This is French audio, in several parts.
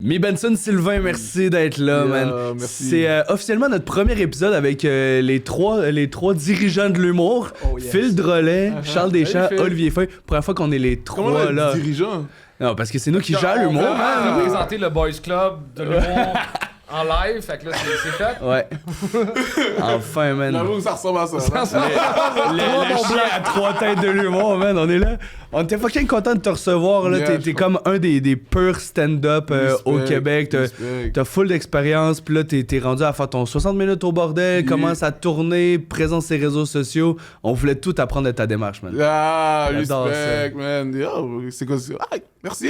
Mi Benson Sylvain, merci d'être là, man. Merci. C'est officiellement notre premier épisode avec les trois dirigeants de l'humour. Oh, yes. Phil Drolet, Charles Deschamps, Salut, Phil. Olivier Feuille. Première fois qu'on est les Comment trois là, là. dirigeant? Non, parce que c'est nous qui gèrent l'humour, On man. a présenté le Boys Club de l'humour en live, fait que là, c'est fait. Ouais. Enfin, man. J'avoue que ça ressemble à ça. Le chien à trois têtes de l'humour, man. On est là. On était fucking content de te recevoir, là. Yeah, T'es comme un des purs stand-up au Respect, Québec. respect. T'as full d'expérience, puis là, t'es rendu à faire ton 60 minutes au bordel, commence à tourner, présent sur ses réseaux sociaux. On voulait tout apprendre de ta démarche, man. Ah, J'adore respect, man. Yo, c'est quoi ça? Ah, merci.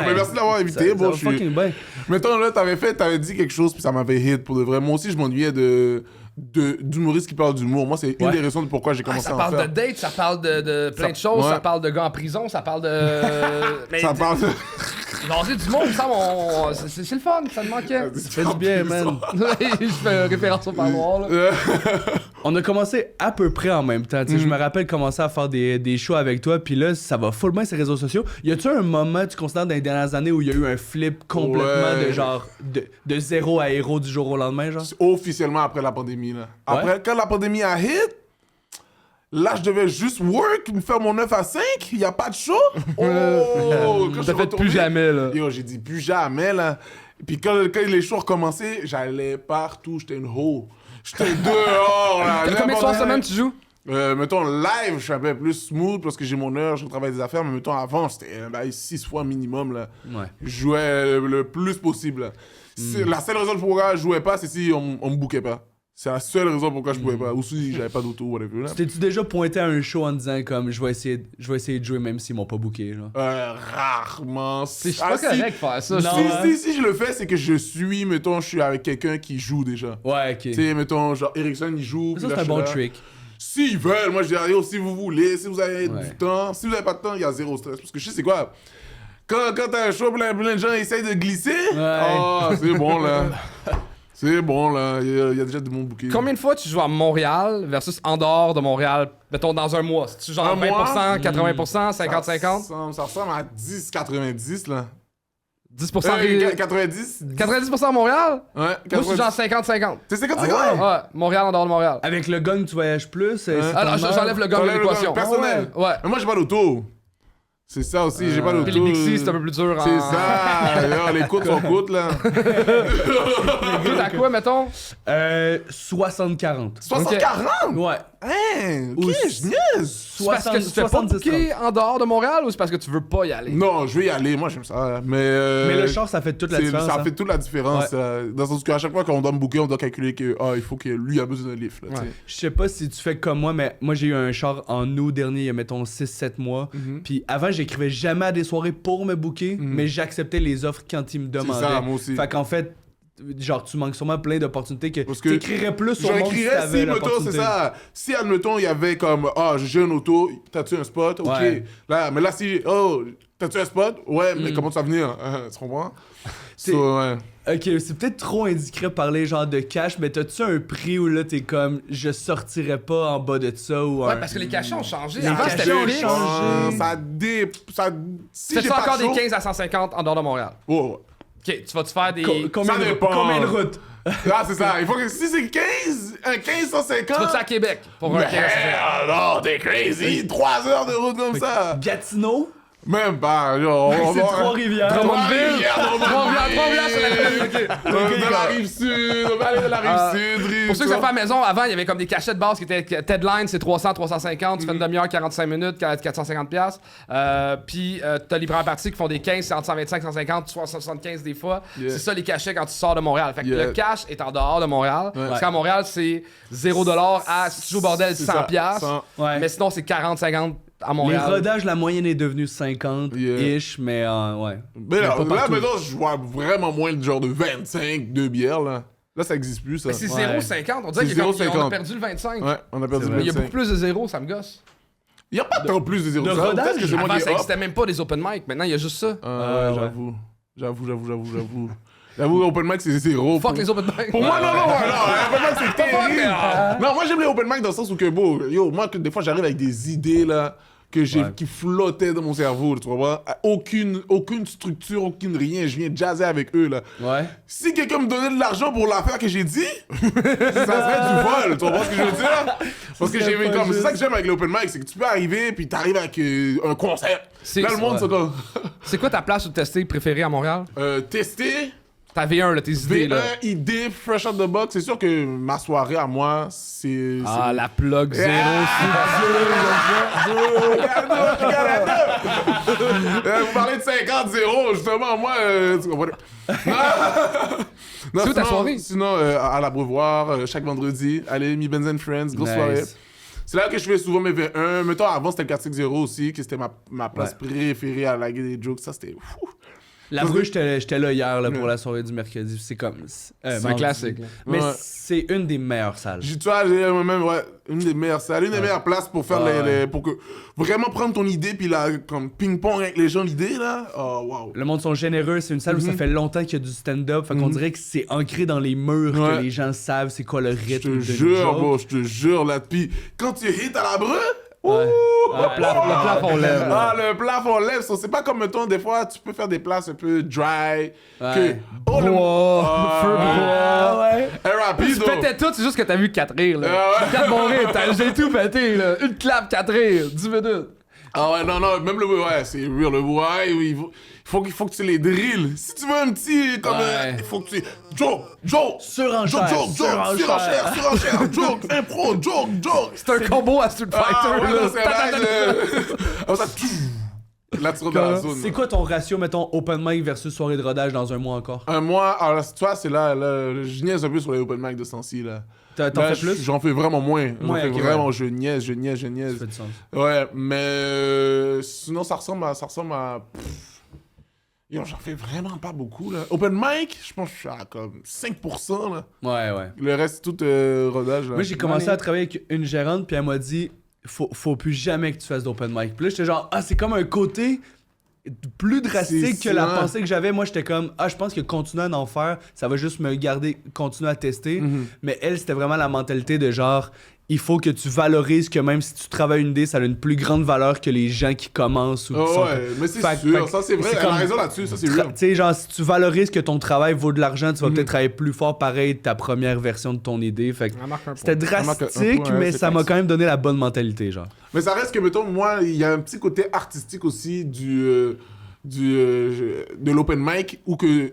Mais merci d'avoir invité. Bon, je suis... fucking bien. Mettons, là, t'avais dit quelque chose, puis ça m'avait hit pour de vrai. Moi aussi, je m'ennuyais d'humoristes qui parlent d'humour. Moi, c'est une des raisons de pourquoi j'ai commencé Ça à en parle faire. de dates, ça parle de plein de choses, ouais. ça parle de gars en prison, ça parle de... Mais Ça parle de... jaser du monde, ça, c'est le fun, ça me manquait. Ça fait du bien, man. Je fais référence au parloir, là. On a commencé à peu près en même temps. Je me rappelle commencer à faire des shows avec toi, puis là, ça va full bien sur les réseaux sociaux. Y a-tu un moment, tu considères, dans les dernières années où il y a eu un flip complètement Ouais. de genre de zéro à héros du jour au lendemain, genre? Officiellement après la pandémie, là. Après, quand la pandémie a hit, là, je devais juste work, me faire mon 9 à 5, il a pas de show. Oh! Quand je suis T'as fait retourné, plus jamais, là. Yo, j'ai dit plus jamais, là. Puis quand les shows recommençaient, j'allais partout, j'étais une hoe. J'étais dehors, là. Combien de soirs semaine tu joues? Mettons, live, je suis un peu plus smooth parce que j'ai mon heure, je travaille des affaires, mais mettons, avant, c'était 6 fois minimum, là. Ouais. Je jouais le plus possible, là. La seule raison pour laquelle je jouais pas, c'est si on me bookait pas. C'est la seule raison pourquoi je pouvais pas. Ou si j'avais pas d'auto, whatever, là. T'es-tu déjà pointé à un show en disant comme je vais essayer de jouer même s'ils m'ont pas booké, genre? Rarement. Je suis pas correct de faire ça. Non, Si je le fais, c'est que je suis avec quelqu'un qui joue déjà. Ouais, ok. Tu sais, mettons, genre, Ericsson, il joue. Ça, puis c'est là, un je bon suis là. trick. S'ils veulent, moi, je dis, yo, si vous voulez, si vous avez Ouais. du temps. Si vous avez pas de temps, il y a zéro stress. Parce que je sais c'est quoi. Quand t'as un show, plein de gens essayent de glisser. Ah, c'est bon, là. C'est bon, là. Il y a déjà de bons bouquets. Combien de fois tu joues à Montréal versus en dehors de Montréal, mettons dans un mois? C'est-tu genre Un 20%, mois? 80%, 50-50? Ça ressemble à 10-90, là. 10% 90? 90% à Montréal? Ouais, Moi, je suis genre 50-50. C'est 50-50? Ouais, Montréal en dehors de Montréal. Avec le gun, tu voyages plus. c'est Ah non, ton heure. j'enlève le gars de T'enlèves le l'équation. gars personnel. Ouais. Mais moi, j'ai pas d'auto. C'est ça aussi, j'ai pas d'auto. Puis les Bixi, c'est un peu plus dur. C'est ça. Là, les côtes sont côtes, là. T'as quoi, mettons? 60-40. 60-40? Ouais. Hein, ok, Ou- je niaise. C'est parce que tu te fais pas 70-30. booker en dehors de Montréal ou c'est parce que tu veux pas y aller? Non, je vais y aller, moi j'aime ça. Mais Mais le char, ça fait toute la différence. Ça hein. fait toute la différence. Dans le sens qu'à chaque fois qu'on doit me booker, on doit calculer que il faut que lui a besoin d'un lift. Là, tu sais. Je sais pas si tu fais comme moi, mais moi j'ai eu un char en août dernier, il y a mettons 6-7 mois. Puis avant, j'écrivais jamais à des soirées pour me booker, mais j'acceptais les offres quand ils me demandaient. ça, moi aussi. Fait qu'en fait, genre, tu manques sûrement plein d'opportunités que Parce que tu écrirais plus au monde si J'écrirais t'avais si, mettons, c'est l'opportunité. ça. Si, admettons, il y avait comme, j'ai un auto, t'as-tu un spot? Ok. Ouais. Là, mais là, si, t'as-tu un spot? Ouais, mais comment tu vas venir? Tu comprends? C'est- Ouais. Ok, c'est peut-être trop indiscret de parler genre de cash, mais t'as-tu un prix où là t'es comme je sortirais pas en bas de ça ou Ouais, un... parce que les cachets ont changé. Les Avant, cachets c'était ont fixe. changé. Si Fais-tu j'ai pas encore de show- des 15 à 150 en dehors de Montréal? Oh, Ok, tu vas-tu faire des. Combien, Ça de, dépend. combien de routes? ah, c'est ça. Il faut que si c'est 15, un 1550. Tu vas-tu à Québec pour un 15 à 150? Non, t'es crazy. 3 heures de route comme ça. Gatineau? Même pas. Genre, C'est Trois-Rivières. Drummondville? Trois-Rivières, c'est la même. Ok. De la rive sud, on va aller de la rive sud. Pour ceux qui sont pas à la maison, avant, il y avait comme des cachets de base qui étaient Tedline, c'est 300, 350, tu fais une demi-heure, 45 minutes, 450 pièces. Puis t'as les premières parties qui font des 15, c'est entre 125, 150, 75 des fois. Yeah. C'est ça les cachets quand tu sors de Montréal. Fait que Yeah. le cash est en dehors de Montréal. Parce qu'à Montréal, c'est 0$ à si tu joues au bordel C'est 100 ça, pièces. 100. Ouais. Mais sinon, c'est 40, 50 à Les Montréal. rodages, la moyenne est devenue 50-ish, mais ouais. Mais là, pas partout. maintenant, je vois vraiment moins le genre de 25 de bière, là. Là, ça existe plus, ça. Mais c'est Ouais. 0,50. On dirait C'est qu'on a 0,50. perdu le 25. Ouais, on a perdu C'est le vrai. Il y a 25. beaucoup plus de zéros, ça me gosse. Il n'y a pas tant plus de zéro. de Ça, rodage? peut-être que c'est moi Avant, qui ça est up. existait même pas des open mic. Maintenant, il y a juste ça. Ouais, ouais. J'avoue, Open mic, c'est zéro. Fuck les open mic. Pour moi, non, Open mic, c'est Pas fuck, terrible. mais, Non, moi, j'aime les open mic dans le sens où que, bon, yo, moi, que des fois, j'arrive avec des idées, là. qui flottait dans mon cerveau, tu vois. Aucune structure, aucune rien. Je viens jazzer avec eux, là. Ouais. Si quelqu'un me donnait de l'argent pour l'affaire que j'ai dit, ça serait du vol, tu vois ce que je veux dire? Parce que c'est ça que j'aime avec l'open mic, c'est que tu peux arriver, puis t'arrives avec un concept. Là, le monde, c'est comme... C'est quoi ta place ou tester préférée à Montréal? Tester... Ta V1, là, tes idées, là. V1, idée, fresh out the box. C'est sûr que ma soirée à moi, c'est... Ah, la plug zéro. Vous parlez de 50-0, justement, moi... tu comprends? Non, c'est où ta soirée? Sinon, à l'Abreuvoir, chaque vendredi. Allez, Mi Benz and Friends, grosse soirée. C'est là que je fais souvent mes V1. Mettons, avant, c'était le 4-0 aussi, que c'était ma place préférée à laguer des jokes. Ça, c'était... La Bruche, j'étais là hier là, pour la soirée du mercredi. C'est comme. C'est un classique. Là. Mais c'est une des meilleures salles. Tu vois, j'ai moi-même, une des meilleures salles, une des meilleures places pour faire pour que vraiment prendre ton idée puis là, comme ping-pong avec les gens, l'idée là. Oh, wow. Le monde sont généreux. C'est une salle où ça fait longtemps qu'il y a du stand-up. Fait qu'on dirait que c'est ancré dans les murs que les gens savent c'est quoi le rythme. Je te jure, là. Puis quand tu hits à la breu. Ouais. Le plafond lève. Ah, le plafond lève. C'est pas comme, mettons, des fois, tu peux faire des places un peu dry. Ouais. Tu pétais tout, c'est juste que t'as vu 4 rires, là. 4 bons rires, j'ai tout pété, là. Une clap, 4 rires, 10 minutes. Ah ouais, non, même le c'est real, le il faut que tu les drilles. Si tu veux un petit, comme, il faut que tu... Joke! Surenchère! Joke! Impro, joke! C'est un combo à Street Fighter, là. Non, c'est vrai, là, tu rentres dans la zone. C'est quoi ton ratio, mettons, open mic versus soirée de rodage dans un mois encore? Un mois, alors tu vois, c'est là, je niaise un peu sur les open mic de ce temps-ci, là. T'en fais plus? J'en fais vraiment moins. Je niaise. Ça fait du sens. Ouais, mais sinon, ça ressemble à... Yo, j'en fais vraiment pas beaucoup, là. Open mic, je pense que je suis à comme 5%, là. Ouais. Le reste, tout rodage, là. Moi, j'ai commencé à travailler avec une gérante, puis elle m'a dit faut plus jamais que tu fasses d'open mic. Puis là, j'étais genre, c'est comme un côté plus drastique que la pensée que j'avais. Moi, j'étais comme, je pense que continuer à en faire, ça va juste me garder, continuer à tester. Mais elle, c'était vraiment la mentalité de genre, il faut que tu valorises que même si tu travailles une idée, ça a une plus grande valeur que les gens qui commencent. Mais c'est sûr, ça c'est vrai, elle a raison là-dessus, ça c'est vrai. Tu sais, genre, si tu valorises que ton travail vaut de l'argent, tu vas peut-être travailler plus fort pareil de ta première version de ton idée. Fait que c'était drastique, mais ça m'a quand même donné la bonne mentalité, genre. Mais ça reste que, mettons, moi, il y a un petit côté artistique aussi de l'open mic où que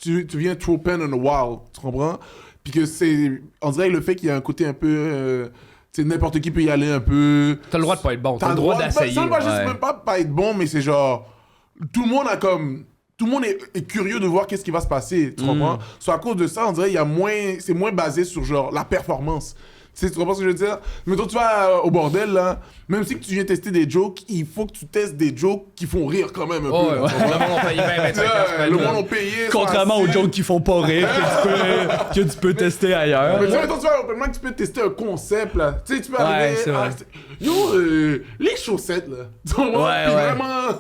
tu viens trop pen on a wall, tu comprends? Puis que c'est... On dirait le fait qu'il y a un côté un peu... tu sais, n'importe qui peut y aller un peu... T'as le droit de pas être bon, t'as le droit d'essayer. Ça, moi, je sais même pas être bon, mais c'est genre... Tout le monde a comme... Tout le monde est curieux de voir qu'est-ce qui va se passer, tu comprends? Soit à cause de ça, on dirait c'est moins basé sur genre la performance. Tu comprends ce que je veux dire? Mais toi, tu vas au bordel, là, même si tu viens tester des jokes, il faut que tu testes des jokes qui font rire quand même un peu. Le monde a payé 20-25$. Le monde a payé. Contrairement aux jokes qui font pas rire, que tu peux tester ailleurs. Mais tu vois, toi, tu vas à l'open mic, tu peux tester un concept, là. Tu sais, tu peux arriver... les chaussettes, là. Tu comprends? Vraiment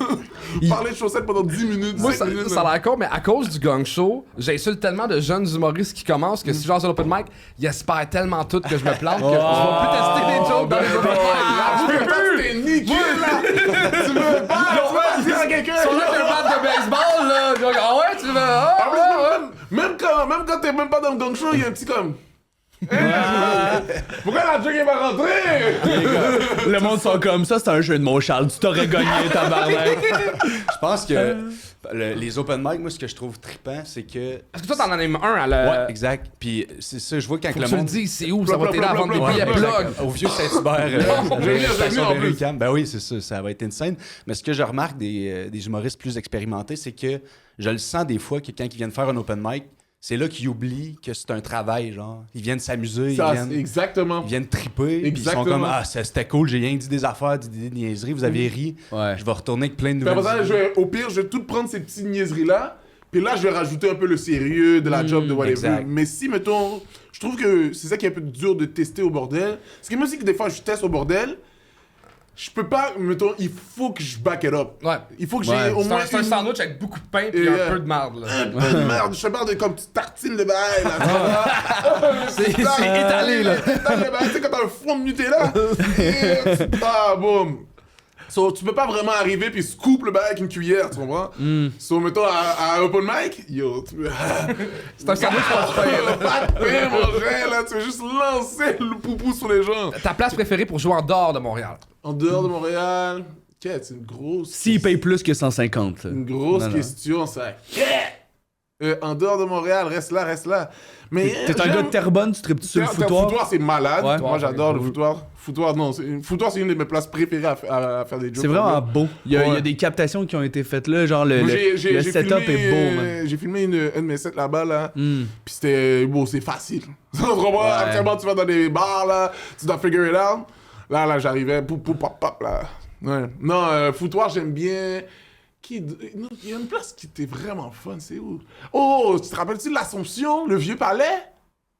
parler de chaussettes pendant 10 minutes, Moi, 5 minutes. Ça a l'air con, mais à cause du gang show, j'insulte tellement de jeunes humoristes qui commencent que si genre sur l'open mic, ils espèrent tellement tout que je me plante que je vais plus tester des jokes dans les open mic. T'es niqué, là! Tu veux pas dire à quelqu'un! Sur là, t'es un bat de baseball, là! Ah ouais, tu veux... Même quand t'es même pas dans le gang show, il y a un petit comme... Pourquoi la joke est pas rentrée? Le monde sont comme ça, c'est un jeu de mots, Charles. Tu t'aurais gagné, tabarnak. Je pense que les open mic, moi, ce que je trouve trippant, c'est que... Parce que toi, t'en animes un à la... Ouais, exact. Puis c'est ça, je vois quand Faut le que tu monde... le dis, c'est où? Ça va t'aider à vendre des billets blog. Au vieux Saint-Hubert, station de Rue-Cam. Ben oui, c'est ça, ça va être insane. Mais ce que je remarque des humoristes plus expérimentés, c'est que je le sens des fois que quand ils viennent faire un open mic, c'est là qu'ils oublient que c'est un travail, genre. Ils viennent s'amuser, exactement. Ils viennent triper, puis ils sont comme « Ah, c'était cool, j'ai rien dit des affaires, des niaiseries, vous avez ri. Je vais retourner avec plein de nouvelles idées. » Au pire, je vais tout prendre ces petites niaiseries-là, puis là, je vais rajouter un peu le sérieux de la job, de whatever. Exact. Mais si, mettons, je trouve que c'est ça qui est un peu dur de tester au bordel. Ce qui est même aussi que des fois, je teste au bordel, je peux pas, mettons, il faut que je back it up. Ouais. Il faut que j'ai au moins. C'est un sandwich avec beaucoup de pain et un peu de marde, là. Un peu de merde. Je te parle de comme petite tartine de bail, là. C'est étalé, là. Tu sais, quand t'as un fond de Nutella. Boum. So, tu peux pas vraiment arriver puis scoop le bail avec une cuillère, tu comprends? So, mettons, à open mic, yo, C'est un sandwich pour pas de pain, mon frère, là, tu veux juste lancer le poupou sur les gens. Ta place préférée pour jouer en dehors de Montréal? En dehors de Montréal, c'est une grosse... S'il paye plus que 150. Une grosse question, ça. En dehors de Montréal, reste là. Mais T'es un gars de Terrebonne, tu tripes sur le foutoir? Foutoir, c'est malade. Ouais. Moi, j'adore le foutoir. Foutoir, c'est une de mes places préférées à faire des jokes. C'est vraiment beau. Il y a Ouais. des captations qui ont été faites là, genre le J'ai setup filmé, est beau, man. J'ai filmé un de mes sets là-bas, là. Mm. Puis c'était... Bon, c'est facile. Actuellement, tu vas dans des bars, là. Tu dois figure it out. Là, j'arrivais. Pop, là. Ouais. Non, foutoir, j'aime bien... Non, il y a une place qui était vraiment fun, c'est où? Oh, tu te rappelles-tu de l'Assomption, le Vieux Palais?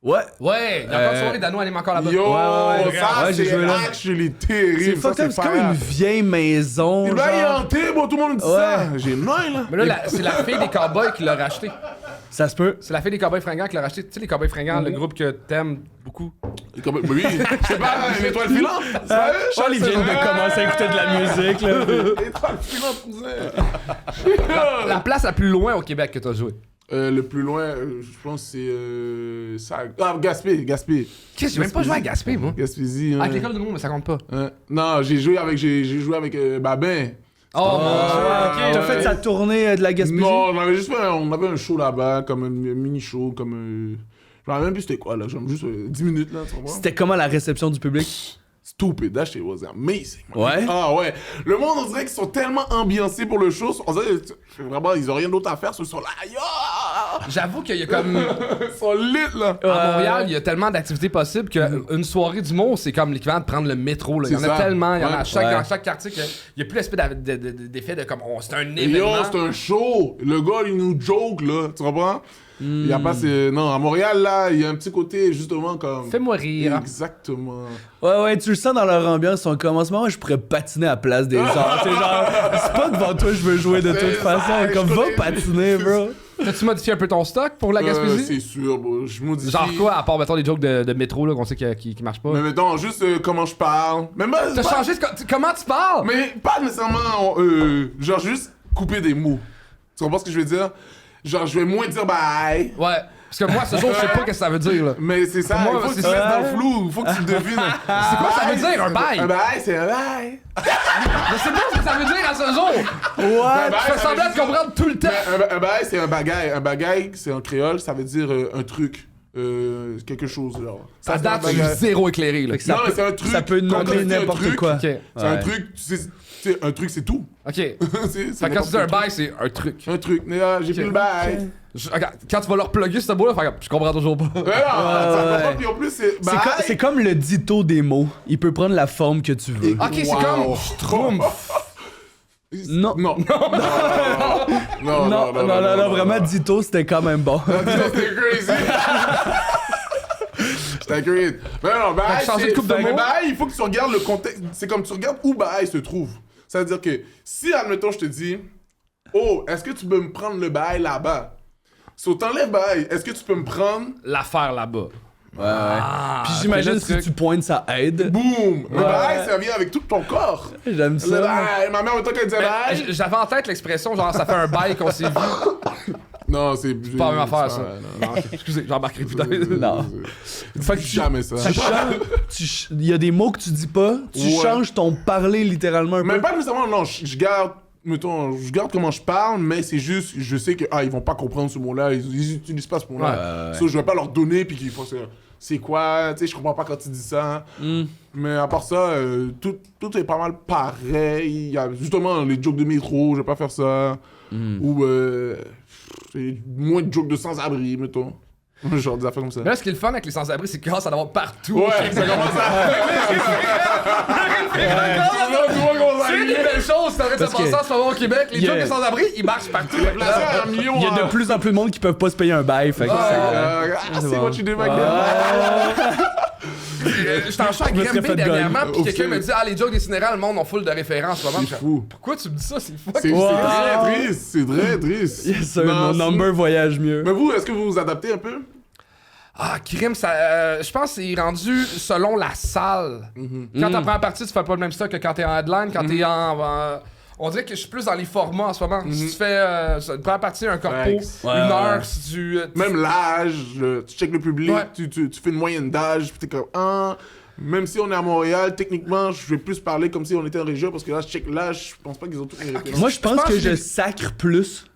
Ouais. Ouais, il y a encore une soirée, Dano anime encore là-bas. Yo, ouais, ça, ouais, j'ai c'est joué là. actually terrible. C'est ça, fucked up, c'est comme une vieille maison. Il va y genre. hanter, bon, tout le monde dit Ouais. ça. J'ai noy, là. Mais là, c'est la fille des cowboys qui l'a racheté. Ça se peut. C'est la fille des cowboys fringants qui l'a racheté. Tu sais, les cowboys fringants, le groupe que t'aimes beaucoup. Oui, c'est pas une étoile filante. Charles, il vient de commencer à écouter de la musique, là. Étoile filante, cousin. La place la plus loin au Québec que t'as joué. Le plus loin, je pense, c'est... Gaspé. Qu'est-ce que j'ai même pas joué à Gaspé, moi. Gaspésie. Avec l'école de mots, mais ça compte pas. Non, j'ai joué avec Babin. Oh, mon Dieu, T'as ok. fait sa tournée de la Gaspésie? Non, on avait juste fait on avait un show là-bas, comme un mini-show, comme... Je me rappelle même plus c'était quoi, là. Genre juste 10 minutes, là, tu comprends? C'était comment la réception du public? Stupid, that shit was amazing. Man. Ouais? Ah ouais. Le monde, on dirait qu'ils sont tellement ambiancés pour le show. On dirait, vraiment, ils ont rien d'autre à faire. Ils sont là, yo! J'avoue qu'il y a comme. Ils sont lit, là. À Montréal, il y a tellement d'activités possibles qu'une soirée d'humour, c'est comme l'équivalent de prendre le métro. Là. Il y en C'est a ça. tellement. Il y en a Ouais. dans chaque quartier. Il n'y a plus l'espèce d'effet de comme. Oh, c'est un événement. Yo, c'est un show. Le gars, il nous joke, là. Tu comprends? Il y a pas non, à Montréal, là, il y a un petit côté, justement, comme... Fais-moi rire. Exactement. Ouais, tu le sens dans leur ambiance. Ils sont comme en ce moment, je pourrais patiner à la place des gens. C'est genre, c'est pas devant toi que je veux jouer de toute C'est façon. ça, Comme je va connais. patiner, bro. T'as-tu modifié un peu ton stock pour la Gaspésie? C'est sûr, bro. Je modifie. Genre quoi, à part, mettons, les jokes de métro là, qu'on sait qui marchent pas? Mais mettons, juste comment je parle. Même pas... T'as changé comment tu parles? Mais pas nécessairement... genre, juste couper des mots. Tu comprends ce que je veux dire? Genre, je vais moins dire bye. Ouais. Parce que moi, ce jour, je sais pas ce que ça veut dire, là. Mais c'est ça, Pour moi, il faut que c'est tu te laisses ça. dans le flou. Il faut que tu devines. C'est quoi ça veut dire, un bail? Un bail, c'est un bail. Je sais pas ce que ça veut dire à ce jour! Un bail, Je fais ça semblant veut de dire- comprendre tout le temps! Un bail, c'est un bagaille. Un bagaille, c'est en créole, ça veut dire un truc. Quelque chose, genre. À c'est date, un je suis bagaille. zéro éclairé, là. Ça Non, peut- mais c'est un truc. ça peut Quand nommer tu dis un n'importe truc, quoi. Ok. C'est un Ouais. truc, un truc, c'est tout. Ok. C'est Fait que quand tu dis un n'importe bail, c'est un truc. quel- Un truc. Mais là, j'ai plus le bail. Regarde, quand tu vas leur plugger ce mot-là, je comprends toujours pas. Mais non, ça ouais. va pas, puis en plus, c'est bail. C'est comme le dito des mots. Il peut prendre la forme que tu veux. Ok, c'est Wow. comme Schtroumpf. Non. Non. Non, vraiment, dito, c'était quand même bon. C'était crazy. C'était crazy. Mais non, bail, Fait que changer de coupe de mais mots. bail, il faut que tu regardes le contexte. C'est comme tu regardes où bail se trouve. Ça veut dire que si, admettons, je te dis, oh, est-ce que tu peux me prendre le bail là-bas? So, t'enlèves bail, est-ce que tu peux me prendre? L'affaire là-bas. Ouais. Puis j'imagine ok, le si truc. tu pointes, ça aide. Boum! Le bail, ça vient avec tout ton corps. J'aime Le ça. bail, ma mère, en tant qu'elle disait bail. J'avais en tête l'expression, genre, ça fait un bail qu'on s'est vu. Non, c'est Pas la même affaire, ça. Non, Non, ok, excusez, j'en remarquerai plus tard. Non. Fait que jamais ça. tu changes. Il y a des mots que tu dis pas. Tu Ouais. changes ton parler littéralement un peu. Mais pas nécessairement, non, je garde. Mettons, je garde comment je parle, mais c'est juste, je sais que ils vont pas comprendre ce mot-là, ils utilisent pas ce mot-là. Ouais. So, je vais pas leur donner puis qu'ils font ça. C'est quoi, tu sais, je comprends pas quand tu dis ça. Mais à part ça, tout est pas mal pareil. Il y a justement les jokes de métro, je vais pas faire ça. Ou c'est moins de jokes de sans-abri, mettons. Genre des affaires comme ça. Mais là, ce qui est le fun avec les sans-abri, c'est qu'il commence à en avoir partout. Ouais, ça commence à. C'est des belles choses, c'est en train de se Parce passer que- en ce moment au Québec. Les Yeah. jokes de sans-abri, ils marchent partout. Placé à un million. Il y a de plus en plus de monde qui peuvent pas se payer un bail. Fait que C'est bon. what you do back then. J'étais en show à Je me serais Grimby fait dernièrement, gagner. puis quelqu'un Au me dit, les jokes des cinéras, le monde ont full de références. Vraiment, C'est fou. Pourquoi tu me dis ça? C'est fou. C'est Wow. très triste, c'est très triste. Yes, sir, Non, mon number voyage mieux. Mais vous, est-ce que vous vous adaptez un peu? crime, ça. Je pense que c'est rendu selon la salle. Quand ta première partie, tu fais pas le même stock que quand t'es en headline, quand t'es en. On dirait que je suis plus dans les formats en ce moment. Si tu fais une première partie, un corpo, une heure, si tu. Même l'âge, tu checkes le public, tu fais une moyenne d'âge, puis t'es comme, même si on est à Montréal, techniquement, je vais plus parler comme si on était en région, parce que là, je check l'âge, je pense pas qu'ils ont tout les références. Moi, je pense que je sacre plus.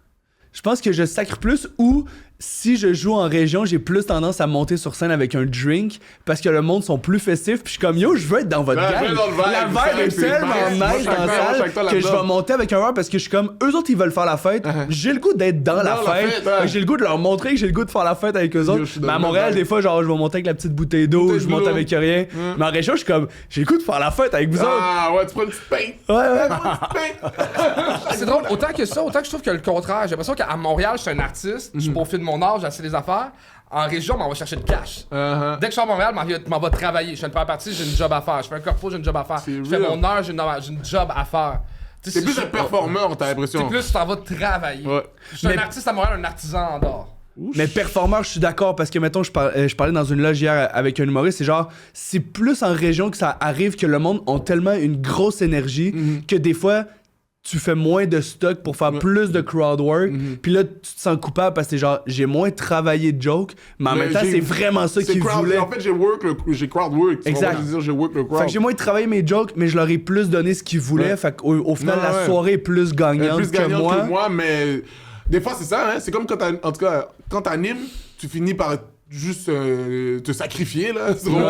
Je pense que je sacre plus ou si je joue en région, j'ai plus tendance à monter sur scène avec un drink parce que le monde sont plus festifs. Puis je suis comme yo, je veux être dans votre gang. La vibe est tellement nice dans la salle que je vais monter avec un verre parce que je suis comme eux autres, ils veulent faire la fête. J'ai le goût d'être dans la fête. J'ai le goût de leur montrer que j'ai le goût de faire la fête avec eux autres. Mais à Montréal, des fois, genre, je vais monter avec la petite bouteille d'eau, je monte avec rien. Mais en région, je suis comme j'ai le goût de faire la fête avec vous autres. Ah ouais, tu prends une petite pain. Ouais. C'est drôle, autant que je trouve que le contraire. J'ai l'impression qu'à Montréal, je suis un artiste, je profite de mon âge, j'essaie des affaires. En région, on va chercher le cash. Dès que je suis à Montréal, m'en va travailler. Je fais une première partie, j'ai une job à faire. Je fais un corpo, j'ai une job à faire. Je fais mon heure, j'ai une job à faire. C'est plus un performeur, t'as l'impression. C'est plus, tu t'en vas travailler. Je suis un artiste à Montréal, un artisan en dehors. Mais performeur, je suis d'accord parce que mettons, je parlais dans une loge hier avec un humoriste, c'est genre, c'est plus en région que ça arrive que le monde ont tellement une grosse énergie que des fois, tu fais moins de stock pour faire plus de crowd work, puis là, tu te sens coupable parce que c'est genre, j'ai moins travaillé de joke, mais en même temps, c'est vraiment ça qu'ils voulaient. En fait, j'ai crowd work. Exact. J'ai work le crowd. Fait que j'ai moins travaillé mes jokes, mais je leur ai plus donné ce qu'ils voulaient, fait qu'au final, la soirée est plus gagnante, que moi, mais des fois, c'est ça, hein. C'est comme quand t'animes, tu finis par juste te sacrifier, là. C'est vrai,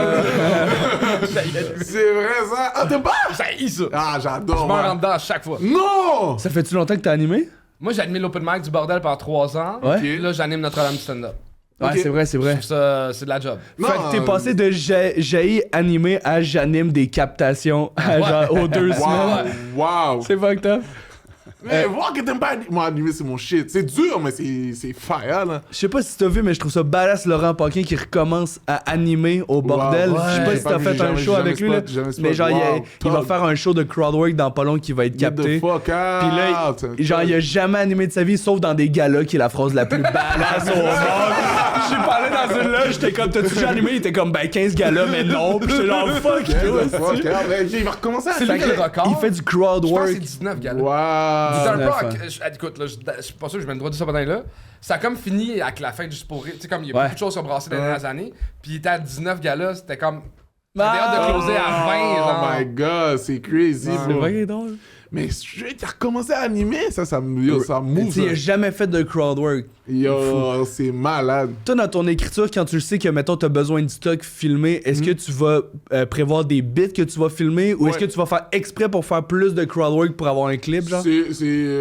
ça. Ah, t'aimes pas? Ça. Ah, j'adore. Je m'en rentre dedans à chaque fois. Non! Ça fait-tu longtemps que t'as animé? Moi, j'ai animé l'open mic du bordel pendant 3 ans. Ouais. Puis là, j'anime Notre-Dame du stand-up. Ouais, c'est vrai. Je trouve ça, c'est de la job. Fait que t'es passé de j'ai animé à j'anime des captations à genre aux 2 semaines. Wow! C'est fucked up. Mais voir que t'aimes pas animer, moi, animer, c'est mon shit. C'est dur, mais c'est fire, là. Je sais pas si t'as vu, mais je trouve ça badass Laurent Paquin qui recommence à animer au bordel. Wow, je sais pas si t'as fait un show avec lui, là. Mais genre, il va faire un show de crowdwork dans pas long qui va être capté. Puis là, genre, il a jamais animé de sa vie, sauf dans des galas, qui est la phrase la plus badass au monde. J'ai parlé dans une loge, j'étais comme, t'as-tu déjà animé? Il était comme, 15 galas, mais non. Pis j'étais genre, fuck you. Il va recommencer à C'est lui qui a le record. Il fait du crowd Je pense work. que c'est 19 galas. Wow. C'est un peu. 19 Écoute, là, je suis pas sûr que je mets le droit de ça pendant là. Ça a comme fini avec la fin du sport. Tu sais, comme il y a beaucoup de choses qui ont brassé les dernières années. Puis il était à 19 galas, c'était comme. J'avais hâte de closer à 20. Oh genre. my god, c'est crazy, C'est bro. vrai, drôle. Mais t'as recommencé à animer, ça move. Il a jamais fait de crowd work. Yo, c'est malade. Toi, dans ton écriture, quand tu le sais que, mettons, t'as besoin de stock filmé, est-ce que tu vas prévoir des bits que tu vas filmer ou est-ce que tu vas faire exprès pour faire plus de crowd work pour avoir un clip, genre?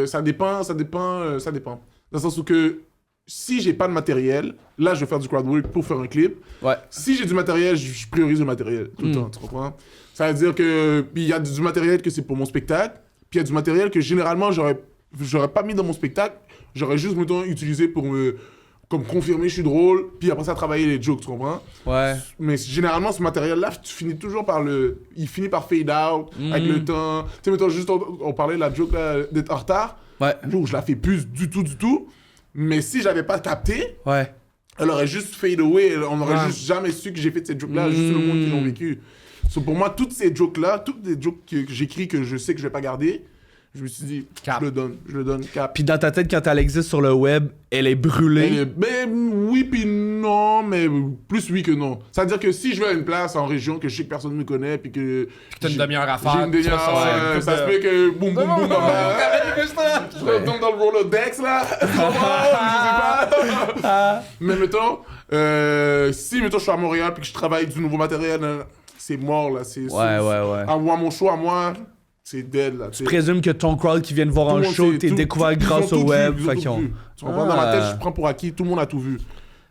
Ça dépend. Dans le sens où que si j'ai pas de matériel, là, je vais faire du crowd work pour faire un clip. Ouais. Si j'ai du matériel, je priorise le matériel tout le temps, tu comprends? Ça veut dire que il y a du matériel que c'est pour mon spectacle, puis il y a du matériel que généralement j'aurais pas mis dans mon spectacle, j'aurais juste mettons utilisé pour me comme confirmer je suis drôle, puis après ça travailler les jokes, tu comprends? Ouais. Mais généralement ce matériel là, tu finis toujours par il finit par fade out avec le temps. Tu sais mettons juste on parlait de la joke là, d'être en retard. Ouais. Yo, je la fais plus du tout. Mais si j'avais pas capté, Ouais. elle aurait juste fade away, on aurait juste jamais su que j'ai fait cette joke là, juste le monde qui l'ont vécu. So, pour moi, toutes ces jokes-là, toutes les jokes que j'écris que je sais que je vais pas garder, je me suis dit, je le donne, cap. Puis dans ta tête, quand elle existe sur le web, elle est brûlée. Ben oui puis non, mais plus oui que non. C'est-à-dire que si je vais à une place en région que je sais que personne ne me connaît, puis que... T'as une demi-heure à faire. J'ai une demi-heure, ça se peut que boum boum boum, je retombe dans le Rolodex, là. Je sais pas. Mais mettons, si mettons je suis à Montréal puis que je travaille du nouveau matériel, c'est mort, là. Ouais. À moi, mon show, à moi, c'est dead, là. Tu présumes que ton crowd qui vient de voir en show, t'es découvert grâce au web. Fait qu'ils ont... Tu comprends? Dans ma tête, je prends pour acquis, tout le monde a tout vu.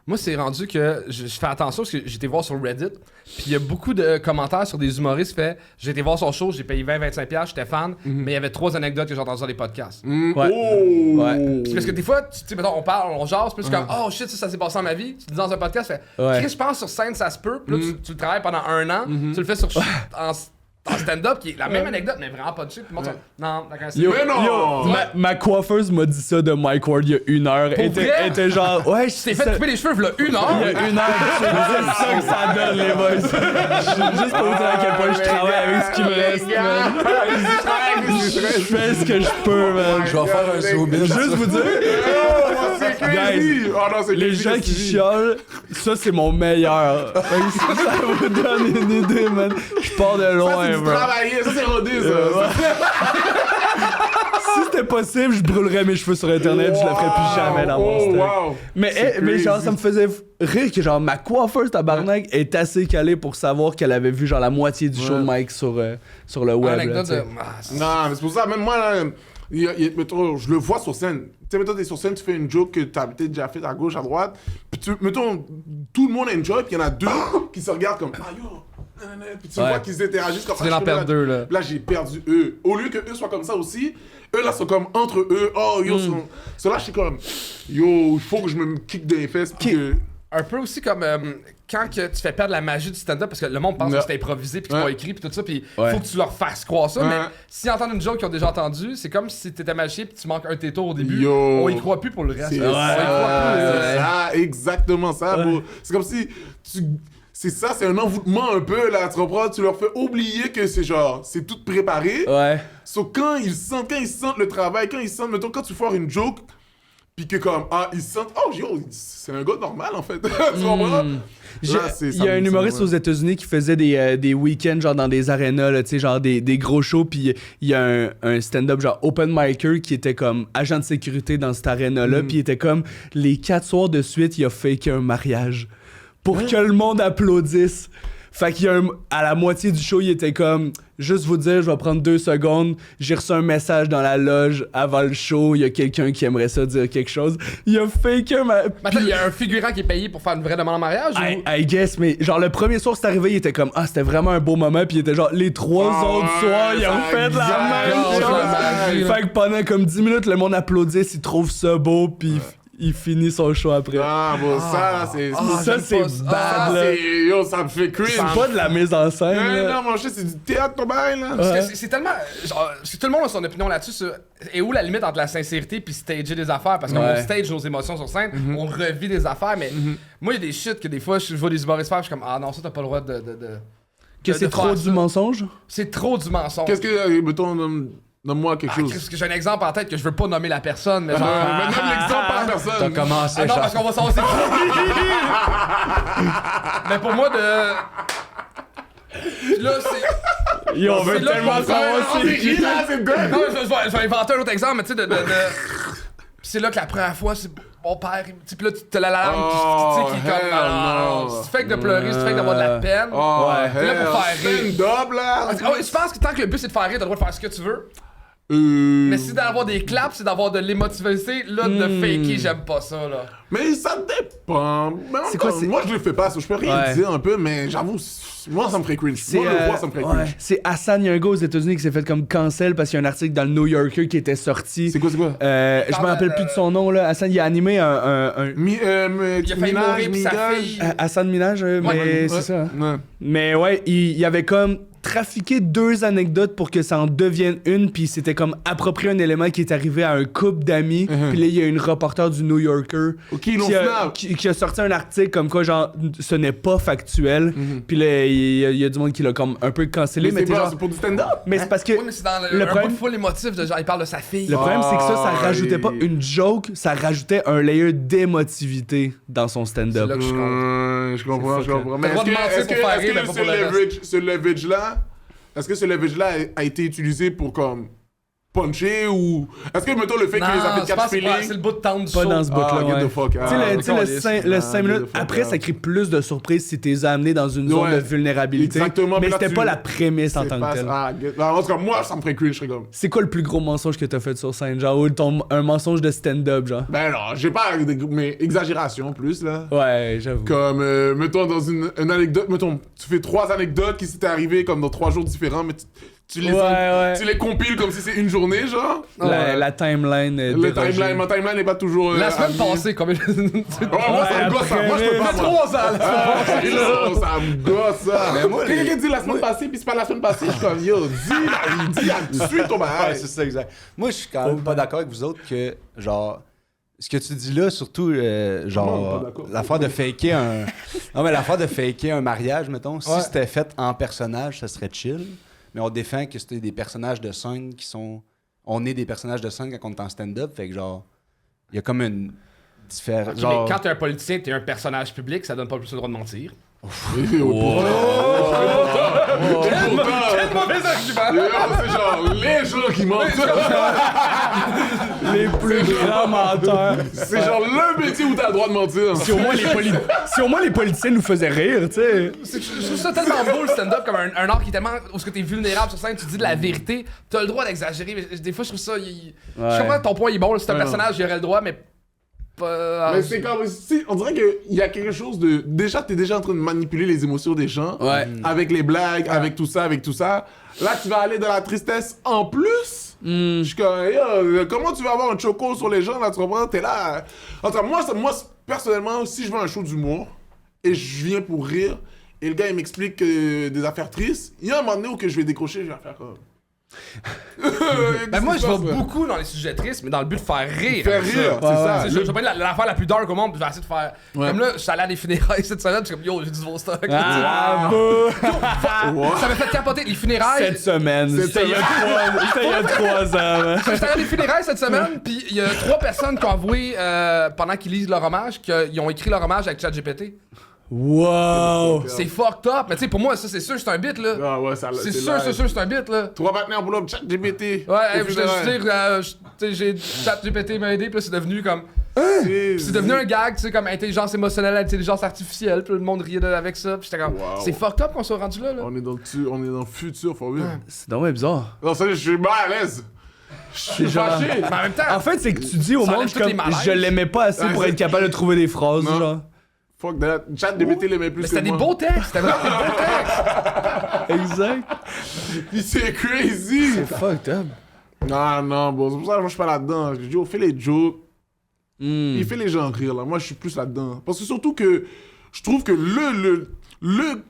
Moi, c'est rendu que je fais attention parce que j'étais voir sur Reddit, puis il y a beaucoup de commentaires sur des humoristes qui fait j'ai été voir son show, j'ai payé 20-25$, j'étais fan, mais il y avait 3 anecdotes que j'ai entendues dans les podcasts. Ouais. Oh! Ouais. Puis parce que des fois, tu sais, mettons, on parle, on jase, puis c'est comme oh shit, ça s'est passé dans ma vie, tu te dis dans un podcast, tu fais Chris, je pense sur scène, ça se peut, puis là, tu le travailles pendant 1 an, tu le fais sur dans stand-up, qui est la même anecdote, mais vraiment punché. Puis moi, non, d'accord, c'est Mais non! Ma coiffeuse m'a dit ça de Mike Ward il y a 1 heure. Elle était genre, ouais, je t'es fait couper les cheveux, là, 1 heure. Il y a 1 heure, c'est ça que ça donne, les boys. Juste pour vous dire à quel point je travaille avec ce qui me reste, man. Je fais ce que je peux, man. Je vais faire un zoom in. Juste vous dire, Guys, les gens qui chiolent, ça c'est mon meilleur. Ça vous donne une idée, man. Je pars de loin, c'est du bro. travailler, ça c'est rodé, ça. Si c'était possible, je brûlerais mes cheveux sur internet, je le ferais plus jamais dans mon stock. Wow. Mais genre, ça me faisait rire que genre ma coiffeuse tabarnak est assez calée pour savoir qu'elle avait vu genre la moitié du show de Mike sur le web. Anecdote Là, de. Non, mais c'est pour ça, même moi, là, mettons, je le vois sur scène. Tu sais, mettons, t'es sur scène, tu fais une joke que t'as peut-être déjà fait à gauche, à droite. Puis, mettons, tout le monde enjoy, puis il y en a 2 qui se regardent comme, ah yo, nanana. Puis tu vois qu'ils interagissent comme ça. Tu viens d'en perdre 2, là. Là, j'ai perdu eux. Au lieu que eux soient comme ça aussi, eux, là, sont comme entre eux. Oh, yo, là, je suis comme, yo, il faut que je me kick dans les fesses. Puis que... Un peu aussi comme quand que tu fais perdre la magie du stand-up parce que le monde pense que c'est improvisé puis que tu pas écrit puis tout ça puis faut que tu leur fasses croire ça mais s'ils entendent une joke qu'ils ont déjà entendue c'est comme si t'étais magicien puis tu manques un de tes tours au début on y croit plus pour le reste. C'est ça, exactement ça. C'est comme si c'est ça, c'est un envoûtement un peu là, tu comprends? Tu leur fais oublier que c'est genre, c'est tout préparé. Ouais. Sauf quand ils sentent le travail, quand ils sentent, mettons, quand tu fais une joke, pis que comme, ils sentent, oh, yo, c'est un gars normal en fait. Tu comprends? Il y a un humoriste aux États-Unis qui faisait des week-ends genre dans des arénas, tu sais, genre des gros shows, puis il y a un stand-up genre open micer qui était comme agent de sécurité dans cette aréna-là, puis il était comme les 4 soirs de suite, il a faké un mariage pour que le monde applaudisse. Fait qu'il y a à la moitié du show, il était comme juste vous dire, je vais prendre 2 secondes. J'ai reçu un message dans la loge avant le show. Il y a quelqu'un qui aimerait ça dire quelque chose. Il a fake un. Attends, il y a un figurant qui est payé pour faire une vraie demande en mariage I guess, mais genre le premier soir, c'est arrivé, il était comme c'était vraiment un beau moment. Puis il était genre les 3 autres soirs, ils ont fait la même chose. Fait que pendant comme 10 minutes, le monde applaudit, s'il trouve ça beau. Puis. Il finit son show après. Ah, bon, ça, c'est... ça, c'est bad, là. Yo, ça me fait cringe. C'est pas de la mise en scène, là. Non, mon chat, c'est du théâtre, ton bail, là. Parce que c'est tellement... Genre, tout le monde a son opinion là-dessus. Et où la limite entre la sincérité puis stager des affaires? Parce qu'on stage nos émotions sur scène, on revit des affaires, mais moi, il y a des shit que des fois, je vois des humoristes faire, je suis comme, ah non, ça, t'as pas le droit de que c'est trop du mensonge? C'est trop du mensonge. Qu'est-ce que, mettons... Donne-moi quelque chose. Parce que j'ai un exemple en tête que je veux pas nommer la personne, mais genre. Mais donne l'exemple par personne. T'as commencé, non, parce qu'on va savoir c'est qui. Mais pour moi, là, c'est. Yo, on veut tellement savoir c'est qui. Non, je vais inventer un autre exemple, mais tu sais, c'est là que la première fois, c'est mon père, pis là, t'as la larme qui est comme. Non. C'est fake de pleurer, c'est fake d'avoir de la peine. T'es là pour faire rire. Stand-up, là. Je pense que tant que le but c'est de faire rire, t'as le droit de faire ce que tu veux. Mais si d'avoir des claps, c'est d'avoir de l'émotivité, là, de faker, j'aime pas ça, là. Mais ça dépend. C'est quoi, moi, je le fais pas, je peux rien dire un peu, mais j'avoue, moi, ça me ferait cringe. Moi, le voir, ça me ferait cringe. C'est Hassan, il y a un gars aux États-Unis qui s'est fait comme cancel parce qu'il y a un article dans le New Yorker qui était sorti. C'est quoi? Je me rappelle plus de son nom, là. Hassan, il a animé un... il a failli mourir pis sa fille... Hassan Minaj, mais c'est ça. Hein. Mais ouais, il avait comme trafiqué 2 anecdotes pour que ça en devienne une, puis c'était comme approprié un élément qui est arrivé à un couple d'amis, puis là il y a une reporter du New Yorker qui a sorti un article comme quoi genre ce n'est pas factuel, puis là il y a du monde qui l'a comme un peu cancellé, mais c'est genre c'est pour du stand-up. Mais c'est parce que oui, mais c'est dans le problème full émotif de genre il parle de sa fille. Le problème c'est que ça rajoutait pas une joke, ça rajoutait un layer d'émotivité dans son stand-up. C'est là que je comprends. Mais est-ce que ce leverage-là, est-ce que ce leverage-là a été utilisé pour comme puncher ou... Est-ce que, mettons, le fait qu'il les a fait catch feeling... c'est le bout de temps du pas show. dans ce bout-là, get the fuck. Tu sais, le 5 minutes, après, ça crée plus de surprise si t'es amené dans une zone de vulnérabilité. Exactement. Mais c'était pas la prémisse en tant que telle. En tout cas, moi, ça me ferait cringe, je serais comme... C'est quoi le plus gros mensonge que t'as fait sur scène, genre, ou un mensonge de stand-up, genre? Ben non, j'ai pas... Mais exagération, plus, là. Ouais, j'avoue. Comme, mettons, dans une anecdote... Mettons, tu fais 3 anecdotes qui s'étaient arrivées comme dans 3 jours différents, mais... tu les, Ouais. tu les compiles comme si c'est une journée, genre. La timeline est Ma dérogée. timeline n'est pas toujours. La semaine alignée. passée, combien. Oh, moi, ça me gosse, ça. Moi, je peux pas. 3 ans, la semaine passée. Ça me gosse, ça. Mais moi, Quelqu'un dit la semaine passée, puis c'est pas la semaine passée, je suis comme, yo, dis, suis ton Ouais, bail. c'est ça, exact. Moi, je suis quand même pas d'accord avec vous autres que, genre, ce que tu dis là, surtout, Non, pas genre, d'accord. l'affaire de faker un. Non, mais l'affaire de faker un mariage, mettons, Ouais. si c'était fait en personnage, ça serait chill. Mais on défend que c'était des personnages de scène qui sont. On est des personnages de scène quand on est en stand-up, fait que, genre, il y a comme une différence. Mais quand t'es un politicien, t'es un personnage public, ça donne pas plus le droit de mentir. Quel mauvais argument! C'est genre les gens qui mentent. Les plus grands menteurs. C'est genre le métier où t'as le droit de mentir. Si au moins les politiciens nous faisaient rire, tu sais. Je trouve ça tellement beau le stand-up comme un art qui est tellement. Où est-ce que t'es vulnérable sur scène, tu dis de la vérité, t'as le droit d'exagérer, mais des fois je trouve ça. Je comprends que ton point est bon, là, c'est un personnage, il aurait le droit, mais pas. Mais c'est comme si on dirait qu'il y a quelque chose de déjà t'es déjà en train de manipuler les émotions des gens avec les blagues, avec tout ça. Là tu vas aller dans la tristesse en plus. Je suis comme yo, comment tu vas avoir un choco sur les gens là, tu comprends? T'es là. Enfin, moi personnellement, si je veux un show d'humour et je viens pour rire et le gars il m'explique des affaires tristes, il y a un moment donné où que je vais décrocher, je vais faire comme Ben moi je vais beaucoup dans les sujets tristes, mais dans le but de faire rire. faire rire, c'est ça. Je vais pas être l'affaire la plus dark au monde, puis je vais essayer de faire. Comme là, je suis allé à des funérailles cette semaine, je suis comme yo, j'ai du nouveau stock. Ah, Ça m'a fait capoter les funérailles. cette semaine. C'était il y a 3 ans. man. J'étais allé à des funérailles cette semaine, puis il y a 3 personnes qui ont avoué pendant qu'ils lisent leur hommage qu'ils ont écrit leur hommage avec ChatGPT. Wow. C'est fucked up, mais tu sais, pour moi, ça c'est sûr, c'est un bit là. Ah ouais, ça C'est sûr, c'est un bit là. 3 partenaires pour l'homme, chat GPT. Ouais, je veux dire, j'ai ChatGPT m'a aidé, puis là c'est devenu comme. C'est devenu un gag, tu sais, comme intelligence émotionnelle, intelligence artificielle, puis le monde riait avec ça, puis j'étais comme. Wow. C'est fucked up qu'on soit rendu là. On est dans le futur, for real. C'est dommage bizarre. Non, ça, je suis mal à l'aise. Je suis genre- fâché. Mais en même temps, En fait, c'est que tu dis au Ça monde enlève tous les comme malaises. je l'aimais pas assez pour être capable de trouver des phrases, Non. genre. Fuck that. Chat GPT l'aimait plus mais que c'était des moi. beaux textes, c'était vraiment des beaux textes. Exact. Puis c'est crazy. C'est fucked up. Non, bon, c'est pour ça que moi je suis pas là-dedans. Je dis, oh, fais les jokes. Hmm. Il fait les gens rire, là. Moi, je suis plus là-dedans. Parce que surtout que je trouve que tu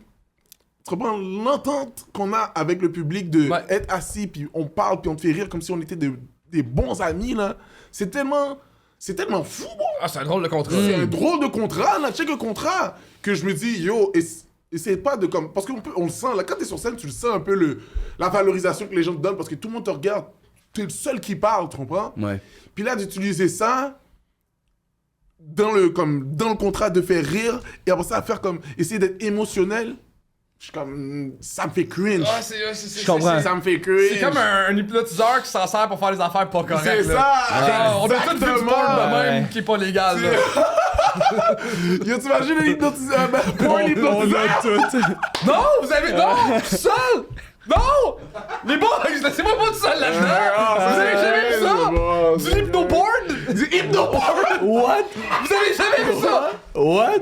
comprends, l'entente qu'on a avec le public de Ouais. être assis, puis on parle, puis on te fait rire comme si on était des bons amis, là. C'est tellement fou, bon. Ah, c'est un drôle de contrat. C'est un drôle de contrat, là. Check le contrat. Que je me dis, yo, essaye pas de comme. Parce on le sent, là. Quand t'es sur scène, tu le sens un peu la valorisation que les gens te donnent parce que tout le monde te regarde. T'es le seul qui parle, tu comprends? Ouais. Puis là, d'utiliser ça dans le contrat de faire rire et après ça, faire comme. Essayer d'être émotionnel. Je suis comme. Ça me fait cringe. Ah, Je comprends. Ça me fait cringe. C'est comme un hypnotiseur qui s'en sert pour faire des affaires pas correctes. C'est là. ça! Genre, on a tout vu du porn de même Ouais. qui est pas légal. Là. Yo, t'imagines l'hypnotiseur? Porn hypnotiseur! tout. Non, vous avez. Non, tout seul! Non! Les boys, laissez-moi pas tout seul là-dedans! Vous avez jamais vu ça? Du hypnoporn? Du hypnoporn! What? Vous avez jamais vu ça? What?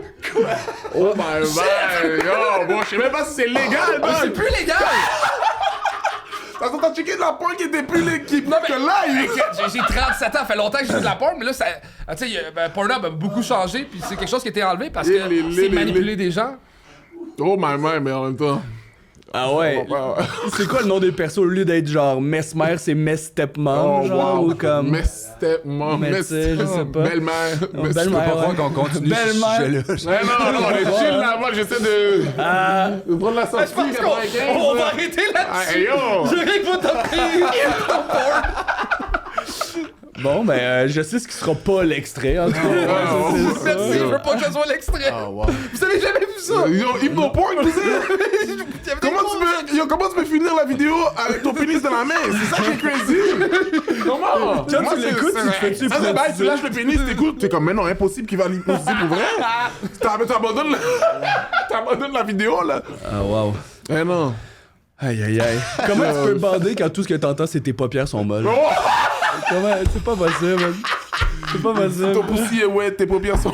Oh my god! Yo, bon, je sais même pas si c'est légal, C'est man! plus légal! Parce que t'as checké de la porn qui était plus l'équipe Non, mais que là, il... j'ai 37 ans, ça fait longtemps que je fais de la porn, mais là, ça, tu sais, Pornhub a beaucoup changé, puis c'est quelque chose qui a été enlevé parce que c'est manipuler des gens. Oh my man, mais en même temps... Ah ouais. C'est quoi le nom des persos au lieu d'être genre Mesmer, c'est Mess Stepmom, genre ou comme. Mais stepmom, Mais tu sais, je sais pas. Belle-mère. Belle-mère, Je peux pas croire ouais. qu'on continue ce Belle-mère. sujet-là. Non, on est chill là, moi j'essaie de prendre la sortie Je pense 95. qu'on va arrêter Ah, là-dessus. hey, yo! Je dirais que vous tapez Bon, ben, je sais ce qui sera pas l'extrait, en tout cas. ouais, c'est ça. Merci, je veux pas que ce soit l'extrait. Vous avez jamais vu ça? Yo, hypnoporn, tu sais? Comment tu peux finir la vidéo avec ton pénis dans la main? C'est ça qui est crazy! Comment? Quand Moi, tu l'écoutes, tu te fais-tu ça, c'est bête, tu hypnotiser? lâches le pénis, t'écoutes, t'es comme, mais non, impossible qu'il va l'hypnotiser pour vrai. T'abandonnes la vidéo, là. Ah, wow. Eh non. Aïe, aïe, aïe. Comment tu peux bander quand tout ce que t'entends, c'est tes paupières sont molles? Oh! Comment? C'est pas possible, man. C'est pas possible. Ton poussi est wet, tes paupières sont...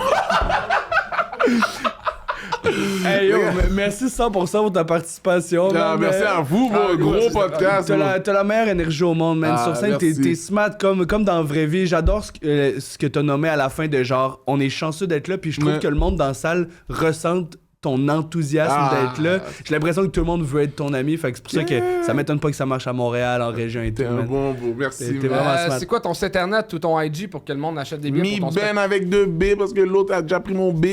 Hey yo, merci 100% pour ta participation. Man. Merci à vous, gros podcast. T'as la meilleure énergie au monde, man. Sur scène, t'es smart comme dans la vraie vie. J'adore ce que t'as nommé à la fin de genre, on est chanceux d'être là, puis je trouve que le monde dans la salle ressente ton enthousiasme d'être là. J'ai l'impression que tout le monde veut être ton ami, fait que c'est pour ça que ça m'étonne pas que ça marche à Montréal, en région et tout. T'es un bon beau, merci. T'es vraiment smart. C'est quoi ton site internet ou ton IG pour que le monde achète des billets pour ton Ben avec 2 B parce que l'autre a déjà pris mon B.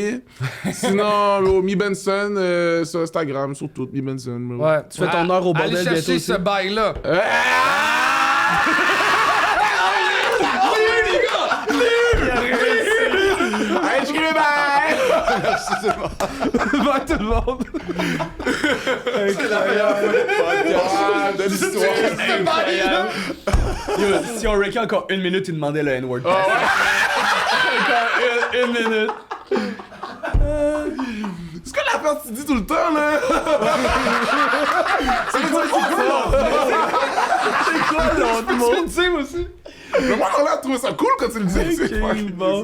Sinon, Mi Benson sur Instagram, sur tout, Mi Benson. Ouais, tu fais ton heure au bordel allez bientôt chercher aussi. ce bail-là. Allez, je crie bye! Bye tout le monde! C'est la meilleure podcast de l'histoire. Yo, si on reckait encore 1 minute, il demandait le N-word. Encore une minute. C'est quoi l'affaire que tu dis tout le temps, là? C'est quoi, là? Tout le monde? Mais moi, on a trouvé ça cool quand tu le dis. Ok, bon.